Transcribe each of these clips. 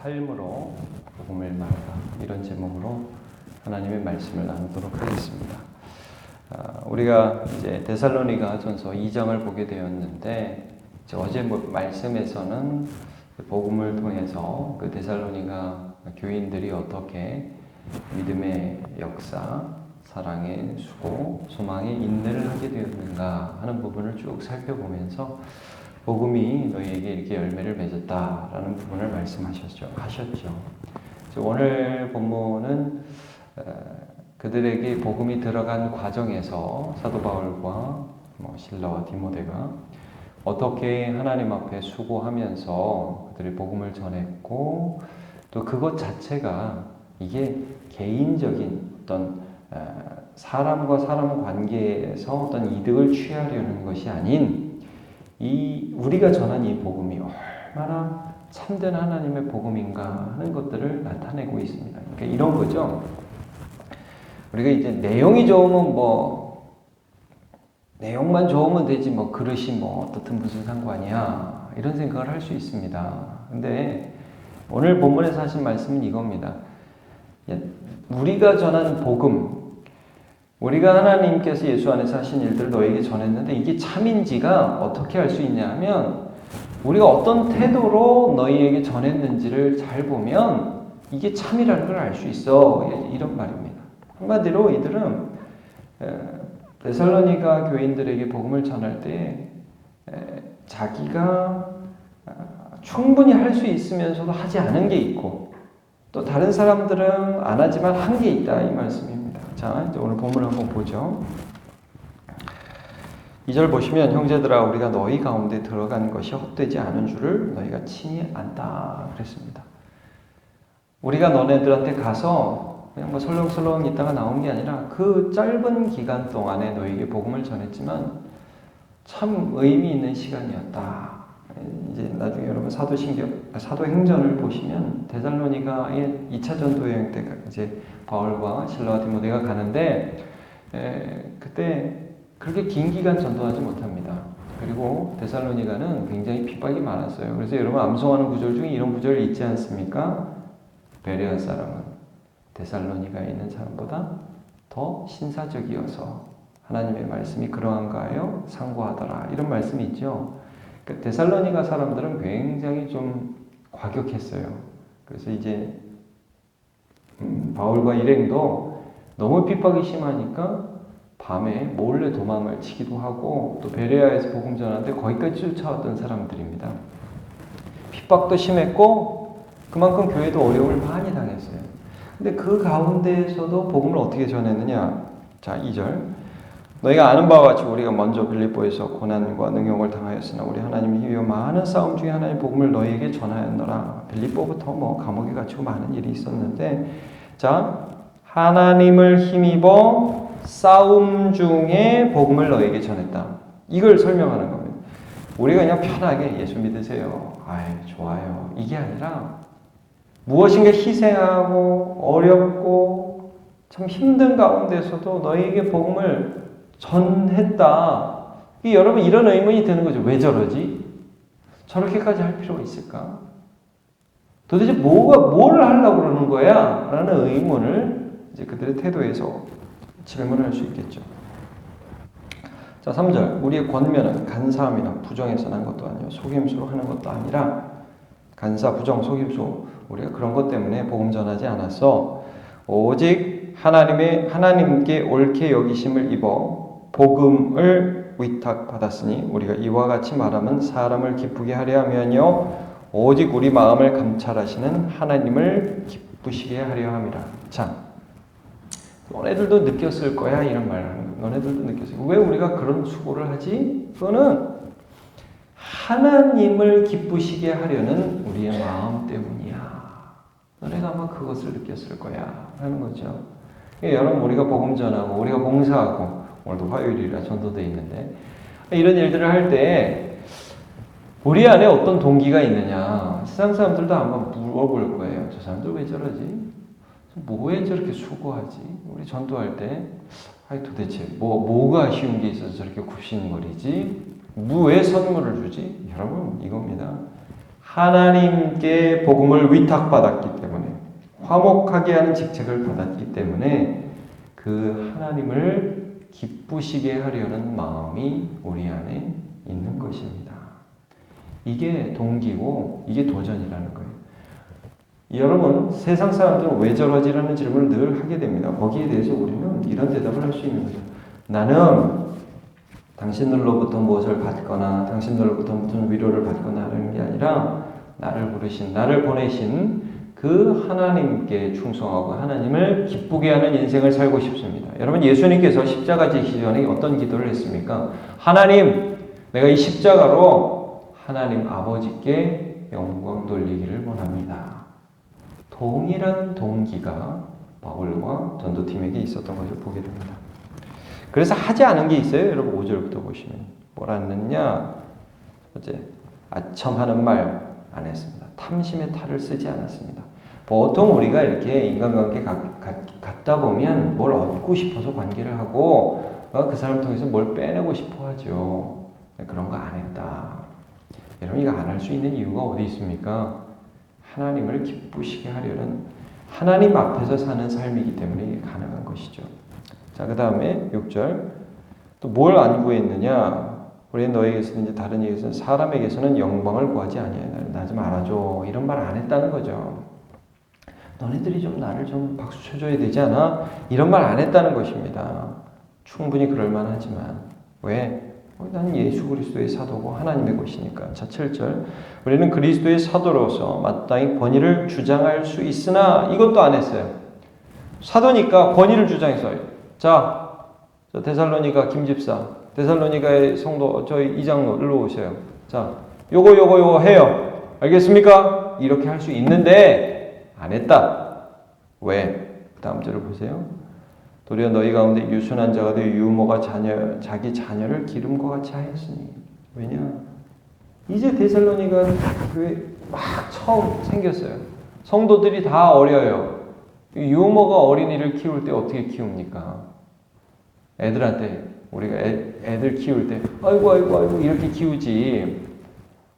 삶으로 복음을 말하라, 이런 제목으로 하나님의 말씀을 나누도록 하겠습니다. 우리가 이제 데살로니가 전서 2장을 보게 되었는데, 어제 말씀에서는 복음을 통해서 그 데살로니가 교인들이 어떻게 믿음의 역사, 사랑의 수고, 소망의 인내를 하게 되었는가 하는 부분을 쭉 살펴보면서 복음이 너희에게 이렇게 열매를 맺었다라는 부분을 말씀하셨죠. 오늘 본문은 그들에게 복음이 들어간 과정에서 사도 바울과 실라와 디모데가 어떻게 하나님 앞에 수고하면서 그들이 복음을 전했고, 또 그것 자체가 이게 개인적인 어떤 사람과 사람 관계에서 어떤 이득을 취하려는 것이 아닌 우리가 전한 이 복음이 얼마나 참된 하나님의 복음인가 하는 것들을 나타내고 있습니다. 그러니까 이런 거죠. 우리가 이제 내용이 좋으면 내용만 좋으면 되지 그릇이 어떻든 무슨 상관이야, 이런 생각을 할 수 있습니다. 근데 오늘 본문에서 하신 말씀은 이겁니다. 우리가 전한 복음, 우리가 하나님께서 예수 안에서 하신 일들을 너에게 전했는데 이게 참인지가 어떻게 알 수 있냐 하면, 우리가 어떤 태도로 너희에게 전했는지를 잘 보면 이게 참이라는 걸 알 수 있어, 이런 말입니다. 한마디로 이들은 데살로니가 교인들에게 복음을 전할 때 자기가 충분히 할 수 있으면서도 하지 않은 게 있고, 또 다른 사람들은 안 하지만 한 게 있다, 이 말씀입니다. 자, 이제 오늘 본문을 한번 보죠. 2절 보시면, 형제들아, 우리가 너희 가운데 들어간 것이 헛되지 않은 줄을 너희가 친히 안다 그랬습니다. 우리가 너네들한테 가서 그냥 설렁설렁 있다가 나온 게 아니라 그 짧은 기간 동안에 너희에게 복음을 전했지만 참 의미 있는 시간이었다. 이제 나중에 여러분 사도행전을 보시면 데살로니가의 2차 전도 여행 때 이제 바울과 실라와 디모데가 가는데 그때 그렇게 긴 기간 전도하지 못합니다. 그리고 데살로니가는 굉장히 핍박이 많았어요. 그래서 여러분 암송하는 구절 중에 이런 구절이 있지 않습니까? 베레아 사람은 데살로니가에 있는 사람보다 더 신사적이어서 하나님의 말씀이 그러한가요? 상고하더라, 이런 말씀이 있죠. 데살로니가 사람들은 굉장히 좀 과격했어요. 그래서 이제 바울과 일행도 너무 핍박이 심하니까 밤에 몰래 도망을 치기도 하고, 또 베레아에서 복음 전하는데 거기까지 쫓아왔던 사람들입니다. 핍박도 심했고 그만큼 교회도 어려움을 많이 당했어요. 근데 그 가운데에서도 복음을 어떻게 전했느냐? 자, 2절. 너희가 아는 바와 같이 우리가 먼저 빌립보에서 고난과 능욕을 당하였으나 우리 하나님의 힘이요 많은 싸움 중에 하나님의 복음을 너희에게 전하였노라. 빌립보부터 감옥에 갇히고 많은 일이 있었는데, 자, 하나님을 힘입어 싸움 중에 복음을 너희에게 전했다. 이걸 설명하는 겁니다. 우리가 그냥 편하게 예수 믿으세요, 좋아요, 이게 아니라 무엇인가 희생하고 어렵고 참 힘든 가운데서도 너희에게 복음을 전했다. 여러분, 이런 의문이 드는 거죠. 왜 저러지? 저렇게까지 할 필요가 있을까? 도대체 뭘 하려고 그러는 거야? 라는 의문을 이제 그들의 태도에서 질문할 수 있겠죠. 자, 3절. 우리의 권면은 간사함이나 부정해서 난 것도 아니요 속임수로 하는 것도 아니라, 간사, 부정, 속임수, 우리가 그런 것 때문에 복음 전하지 않았어. 오직 하나님께 옳게 여기심을 입어 복음을 위탁받았으니 우리가 이와 같이 말하면 사람을 기쁘게 하려 하면요 오직 우리 마음을 감찰하시는 하나님을 기쁘시게 하려 함이라. 자, 너네들도 느꼈을 거야, 이런 말을 하는 거예요. 너네들도 느꼈을 거야. 왜 우리가 그런 수고를 하지? 그거는 하나님을 기쁘시게 하려는 우리의 마음 때문이야. 너네가 아마 그것을 느꼈을 거야 하는 거죠. 여러분, 우리가 복음 전하고 우리가 봉사하고, 오늘도 화요일이라 전도돼 있는데, 이런 일들을 할 때 우리 안에 어떤 동기가 있느냐, 세상 사람들도 아마 물어볼 거예요. 저 사람들 왜 저러지? 뭐에 저렇게 수고하지? 우리 전도할 때 도대체 뭐가 아쉬운 게 있어서 저렇게 굽신거리지? 왜 선물을 주지? 여러분, 이겁니다. 하나님께 복음을 위탁받았기 때문에, 화목하게 하는 직책을 받았기 때문에 그 하나님을 기쁘시게 하려는 마음이 우리 안에 있는 것입니다. 이게 동기고 이게 도전이라는 거예요. 여러분, 세상 사람들은 왜 저러지라는 질문을 늘 하게 됩니다. 거기에 대해서 우리는 이런 대답을 할 수 있는 거죠. 나는 당신들로부터 무엇을 받거나 당신들로부터 무슨 위로를 받거나 하는 게 아니라 나를 부르신, 나를 보내신 그 하나님께 충성하고 하나님을 기쁘게 하는 인생을 살고 싶습니다. 여러분, 예수님께서 십자가 지시기 전에 어떤 기도를 했습니까? 하나님, 내가 이 십자가로 하나님 아버지께 영광 돌리기를 원합니다. 동일한 동기가 바울과 전도팀에게 있었던 것을 보게 됩니다. 그래서 하지 않은 게 있어요. 여러분 5절부터 보시면 뭐라 했느냐? 어제 아첨하는 말 안 했습니다. 탐심의 탈을 쓰지 않았습니다. 보통 우리가 이렇게 인간관계 갖다 보면 뭘 얻고 싶어서 관계를 하고 그 사람을 통해서 뭘 빼내고 싶어 하죠. 그런 거 안 했다. 여러분, 이거 안 할 수 있는 이유가 어디 있습니까? 하나님을 기쁘시게 하려는 하나님 앞에서 사는 삶이기 때문에 이게 가능한 것이죠. 자, 그 다음에 6절. 또 뭘 안 구했느냐? 우리는 너에게서는 이제 다른 얘기에서는 사람에게서는 영광을 구하지 아니하여 나 좀 알아줘. 이런 말 안 했다는 거죠. 너네들이 좀 나를 좀 박수 쳐줘야 되지 않아? 이런 말 안 했다는 것입니다. 충분히 그럴 만하지만 왜? 나는 예수 그리스도의 사도고 하나님의 것이니까. 자, 7절. 우리는 그리스도의 사도로서 마땅히 권위를 주장할 수 있으나 이것도 안 했어요. 사도니까 권위를 주장했어요. 자, 데살로니가 김집사, 데살로니가의 성도, 저희 이장로 일로 오세요. 자, 요거 해요. 알겠습니까? 이렇게 할 수 있는데 안 했다. 왜? 다음 절을 보세요. 도리어 너희 가운데 유순한 자가 되어 유모가 자기 자녀를 기름과 같이 하였으니. 왜냐? 이제 데살로니가 교회 막 처음 생겼어요. 성도들이 다 어려요. 유모가 어린이를 키울 때 어떻게 키웁니까? 애들한테 우리가 애들 키울 때 아이고 이렇게 키우지.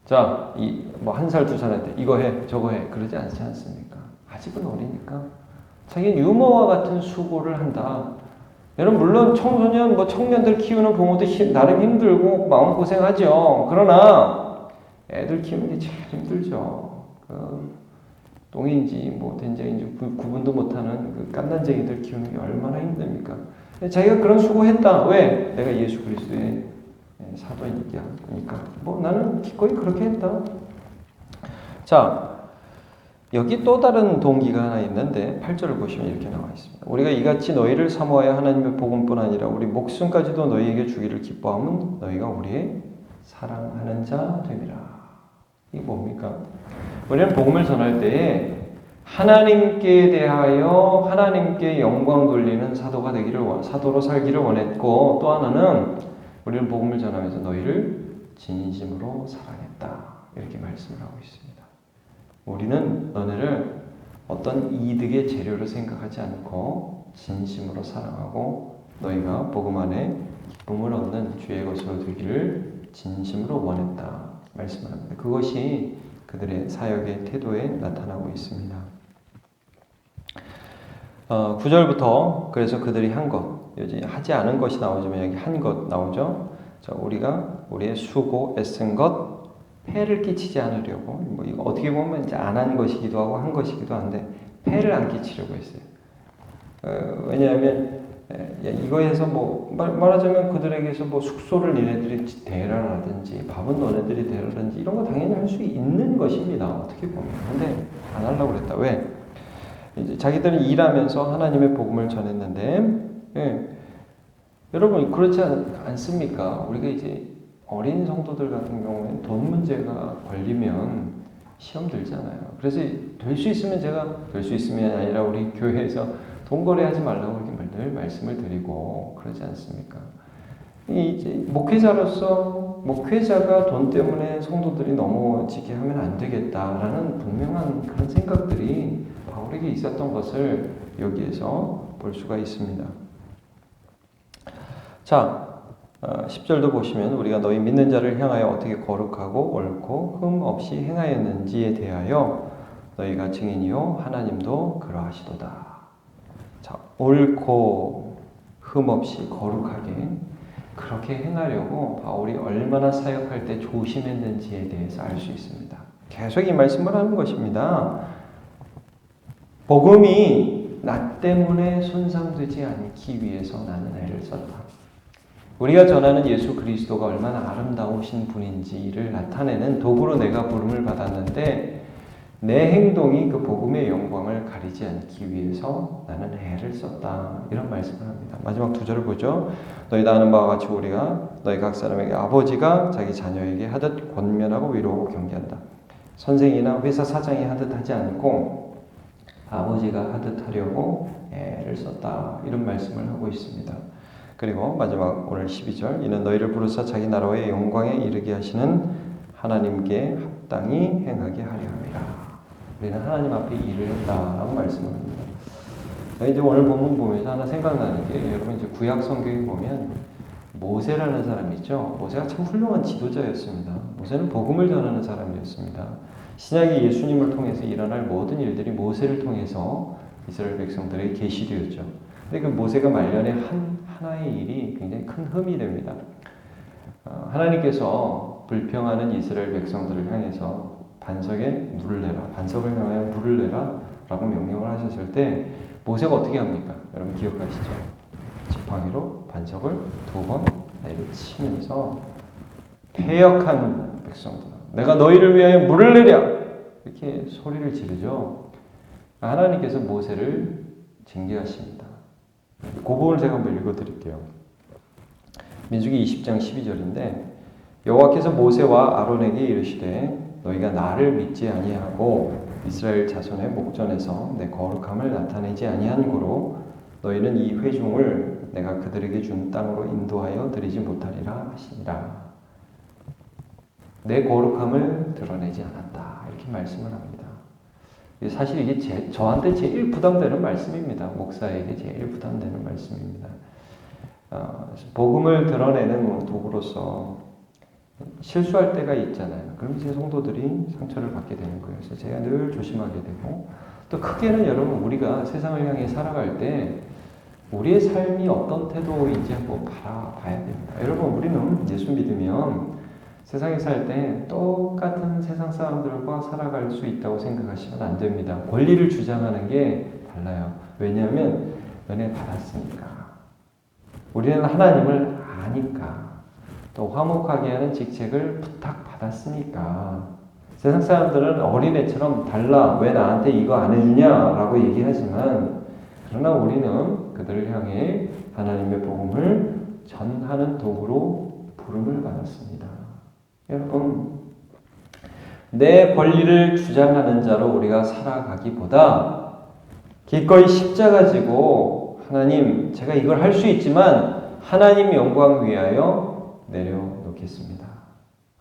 자, 뭐 1살 2살한테 이거 해 저거 해 그러지 않지 않습니까? 아직은 어리니까 자기는 유모와 같은 수고를 한다. 여러분, 물론 청소년 청년들 키우는 부모도 나름 힘들고 마음고생하죠. 그러나 애들 키우는 게 제일 힘들죠. 똥인지 된장인지 구분도 못하는 그 깐난쟁이들 키우는 게 얼마나 힘듭니까? 자기가 그런 수고했다. 왜? 내가 예수 그리스도의 사도이니까. 나는 기꺼이 그렇게 했다. 자, 여기 또 다른 동기가 하나 있는데 8절을 보시면 이렇게 나와 있습니다. 우리가 이같이 너희를 사모하여 하나님의 복음뿐 아니라 우리 목숨까지도 너희에게 주기를 기뻐하면 너희가 우리의 사랑하는 자 됨이라. 이게 뭡니까? 우리는 복음을 전할 때에 하나님께 대하여 하나님께 영광 돌리는 사도로 살기를 원했고, 또 하나는 우리는 복음을 전하면서 너희를 진심으로 사랑했다. 이렇게 말씀을 하고 있습니다. 우리는 너네를 어떤 이득의 재료로 생각하지 않고 진심으로 사랑하고 너희가 복음 안에 기쁨을 얻는 주의 것으로 되기를 진심으로 원했다 말씀합니다. 그것이 그들의 사역의 태도에 나타나고 있습니다. 9절부터 그래서 그들이 한 것, 여기 하지 않은 것이 나오지만 여기 한 것 나오죠. 자, 우리가 우리의 수고, 애쓴 것, 폐를 끼치지 않으려고, 이거 어떻게 보면 이제 안 한 것이기도 하고 한 것이기도 한데 폐를 안 끼치려고 했어요. 왜냐하면 이거에서 말하자면 그들에게서 숙소를 니네들이 대라라든지 밥은 너네들이 대라든지 이런 거 당연히 할 수 있는 것입니다. 어떻게 보면. 근데 안 하려고 그랬다. 왜? 이제 자기들은 일하면서 하나님의 복음을 전했는데, 여러분 그렇지 않습니까? 우리가 이제 어린 성도들 같은 경우에는 돈 문제가 걸리면 시험 들잖아요. 그래서 될 수 있으면 될 수 있으면 아니라 우리 교회에서 돈 거래하지 말라고 이렇게 늘 말씀을 드리고 그러지 않습니까? 이제 목회자가 돈 때문에 성도들이 넘어지게 하면 안 되겠다라는 분명한 그런 생각들이 바울에게 있었던 것을 여기에서 볼 수가 있습니다. 자, 10절도 보시면 우리가 너희 믿는 자를 향하여 어떻게 거룩하고 옳고 흠 없이 행하였는지에 대하여 너희가 증인이요 하나님도 그러하시도다. 자, 옳고 흠 없이 거룩하게 그렇게 행하려고 바울이 얼마나 사역할 때 조심했는지에 대해서 알 수 있습니다. 계속 이 말씀을 하는 것입니다. 복음이 나 때문에 손상되지 않기 위해서 나는 애를 썼다. 우리가 전하는 예수 그리스도가 얼마나 아름다우신 분인지를 나타내는 도구로 내가 부름을 받았는데 내 행동이 그 복음의 영광을 가리지 않기 위해서 나는 애를 썼다. 이런 말씀을 합니다. 마지막 2절을 보죠. 너희 다 아는 바와 같이 우리가 너희 각 사람에게 아버지가 자기 자녀에게 하듯 권면하고 위로하고 경계한다. 선생이나 회사 사장이 하듯 하지 않고 아버지가 하듯 하려고 애를 썼다. 이런 말씀을 하고 있습니다. 그리고 마지막 오늘 12절 이는 너희를 부르사 자기 나라의 영광에 이르게 하시는 하나님께 합당히 행하게 하려 함이라. 우리는 하나님 앞에 일을 했다라고 말씀을 합니다. 이제 오늘 본문 보면서 하나 생각나는 게 여러분 이제 구약 성경에 보면 모세라는 사람이 있죠. 모세가 참 훌륭한 지도자였습니다. 모세는 복음을 전하는 사람이었습니다. 신약의 예수님을 통해서 일어날 모든 일들이 모세를 통해서 이스라엘 백성들에게 계시되었죠. 근데 그 모세가 말년에 하나의 일이 굉장히 큰 흠이 됩니다. 하나님께서 불평하는 이스라엘 백성들을 향해서 반석에 물을 내라, 반석을 향하여 물을 내라 라고 명령을 하셨을 때 모세가 어떻게 합니까? 여러분 기억하시죠? 지팡이로 반석을 2번 내리치면서 패역한 백성들, 내가 너희를 위하여 물을 내랴! 이렇게 소리를 지르죠. 하나님께서 모세를 징계하십니다. 그 부분을 제가 한번 읽어드릴게요. 민수기 20장 12절인데 여호와께서 모세와 아론에게 이르시되 너희가 나를 믿지 아니하고 이스라엘 자손의 목전에서 내 거룩함을 나타내지 아니한 고로 너희는 이 회중을 내가 그들에게 준 땅으로 인도하여 드리지 못하리라 하시니라. 내 거룩함을 드러내지 않았다. 이렇게 말씀을 합니다. 사실 이게 저한테 제일 부담되는 말씀입니다. 목사에게 제일 부담되는 말씀입니다. 복음을 드러내는 도구로서 실수할 때가 있잖아요. 그럼 제 성도들이 상처를 받게 되는 거예요. 그래서 제가 늘 조심하게 되고 또 크게는 여러분 우리가 세상을 향해 살아갈 때 우리의 삶이 어떤 태도인지 한번 바라봐야 됩니다. 여러분 우리는 예수 믿으면 세상에 살 때 똑같은 세상 사람들과 살아갈 수 있다고 생각하시면 안 됩니다. 권리를 주장하는 게 달라요. 왜냐하면 은혜 받았으니까. 우리는 하나님을 아니까. 또 화목하게 하는 직책을 부탁받았으니까. 세상 사람들은 어린애처럼 달라, 왜 나한테 이거 안 해주냐라고 얘기하지만 그러나 우리는 그들을 향해 하나님의 복음을 전하는 도구로 부름을 받았습니다. 여러분, 내 권리를 주장하는 자로 우리가 살아가기보다 기꺼이 십자가 지고 하나님, 제가 이걸 할 수 있지만 하나님 영광 위하여 내려놓겠습니다.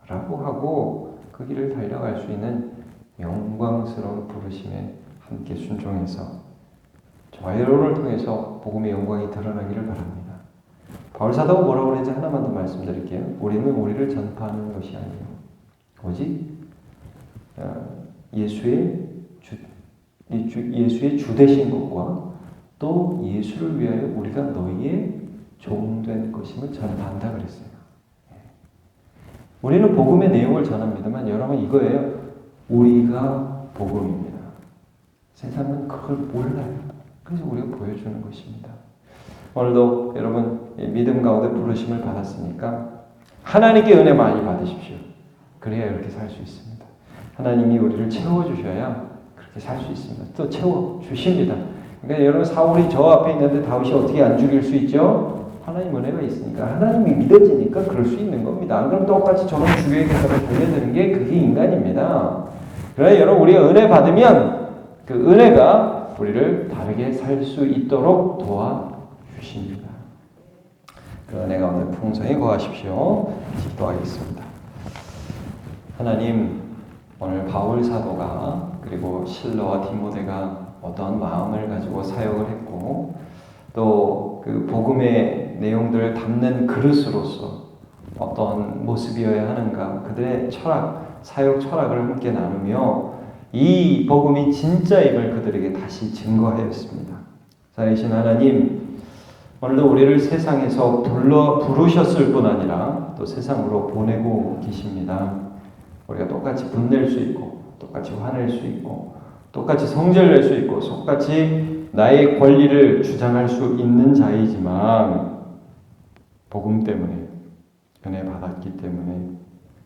라고 하고 그 길을 달려갈 수 있는 영광스러운 부르심에 함께 순종해서 저와 여러분을 통해서 복음의 영광이 드러나기를 바랍니다. 바울 사도가 뭐라고 그러는지 하나만 더 말씀드릴게요. 우리는 우리를 전파하는 것이 아니에요. 오직 예수의 주 되신 것과 또 예수를 위하여 우리가 너희의 종된 것임을 전한다 그랬어요. 우리는 복음의 내용을 전합니다만 여러분 이거예요. 우리가 복음입니다. 세상은 그걸 몰라요. 그래서 우리가 보여주는 것입니다. 오늘도 여러분 믿음 가운데 부르심을 받았으니까 하나님께 은혜 많이 받으십시오. 그래야 이렇게 살 수 있습니다. 하나님이 우리를 채워주셔야 그렇게 살 수 있습니다. 또 채워주십니다. 그러니까 여러분 사울이 저 앞에 있는데 다윗이 어떻게 안 죽일 수 있죠? 하나님 은혜가 있으니까 하나님이 믿어지니까 그럴 수 있는 겁니다. 안 그럼 똑같이 저런 주위의 계산을 달려드는 게 그게 인간입니다. 그러나 여러분 우리가 은혜 받으면 그 은혜가 우리를 다르게 살 수 있도록 도와주십니다. 그 은혜 가운데 풍성히 거하십시오. 기도하겠습니다. 하나님, 오늘 바울 사도가 그리고 실러와 디모데가 어떠한 마음을 가지고 사역을 했고 또 그 복음의 내용들을 담는 그릇으로서 어떤 모습이어야 하는가, 그들의 철학, 사역 철학을 함께 나누며 이 복음이 진짜임을 그들에게 다시 증거하였습니다. 살아계신 하나님, 오늘도 우리를 세상에서 부르셨을 뿐 아니라 또 세상으로 보내고 계십니다. 우리가 똑같이 분낼 수 있고 똑같이 화낼 수 있고 똑같이 성질낼 수 있고 똑같이 나의 권리를 주장할 수 있는 자이지만 복음 때문에, 은혜 받았기 때문에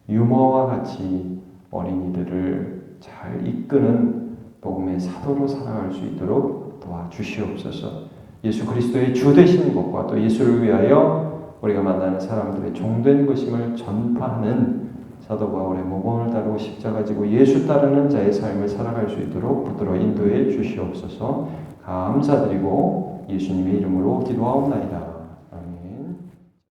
유머와 같이 어린이들을 잘 이끄는 복음의 사도로 살아갈 수 있도록 도와주시옵소서. 예수 그리스도의 주 되신 것과 또 예수를 위하여 우리가 만나는 사람들의 종된 것임을 전파하는 사도 바울의 모범을 따르고 십자가 지고 예수 따르는 자의 삶을 살아갈 수 있도록 붙들어 인도해 주시옵소서. 감사드리고 예수님의 이름으로 기도하옵나이다.